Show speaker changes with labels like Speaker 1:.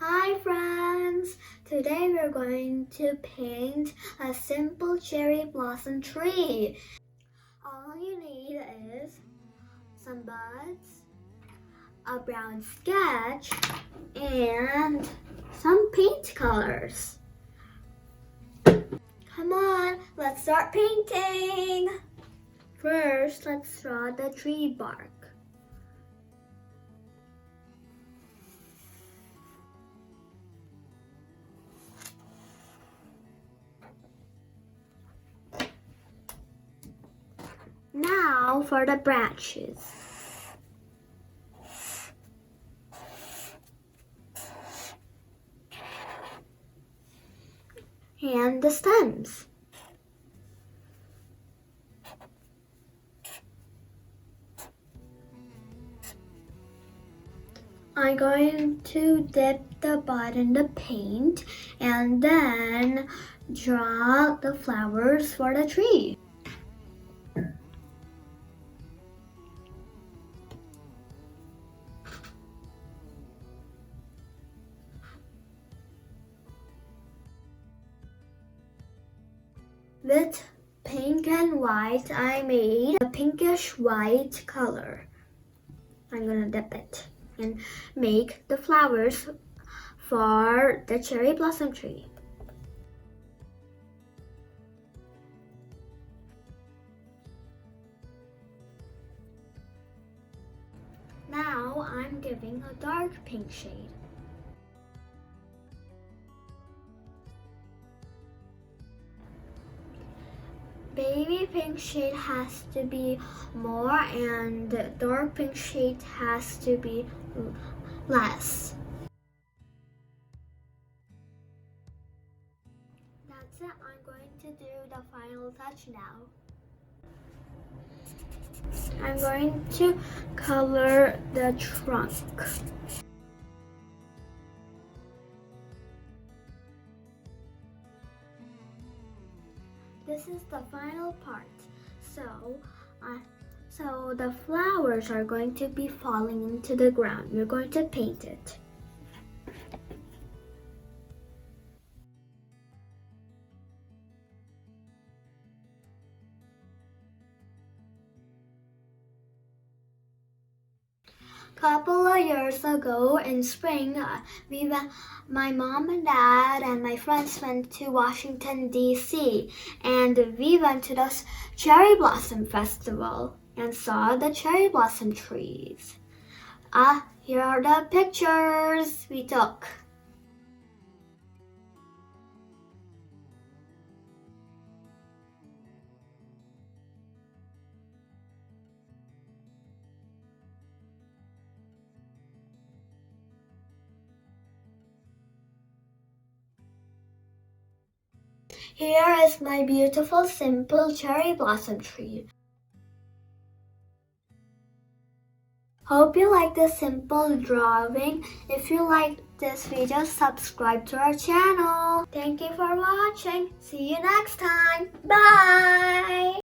Speaker 1: Hi friends! Today we're going to paint a simple cherry blossom tree. All you need is some buds, a brown sketch, and some paint colors. Come on, let's start painting! First, let's draw the tree bark. Now for the branches. And the stems. I'm going to dip the bud in the paint and then draw the flowers for the tree. With pink and white, I made a pinkish white color. I'm gonna dip it and make the flowers for the cherry blossom tree. Now I'm giving a dark pink shade. Baby pink shade has to be more and dark pink shade has to be less. That's it. I'm going to do the final touch now. I'm going to color the trunk. This is the final part. So the flowers are going to be falling into the ground. We're going to paint it. Couple of years ago in spring, my mom and dad and my friends went to Washington, D.C. and we went to the Cherry Blossom Festival and saw the cherry blossom trees. Here are the pictures we took. Here is my beautiful, simple cherry blossom tree. Hope you like this simple drawing. If you like this video, subscribe to our channel. Thank you for watching. See you next time. Bye!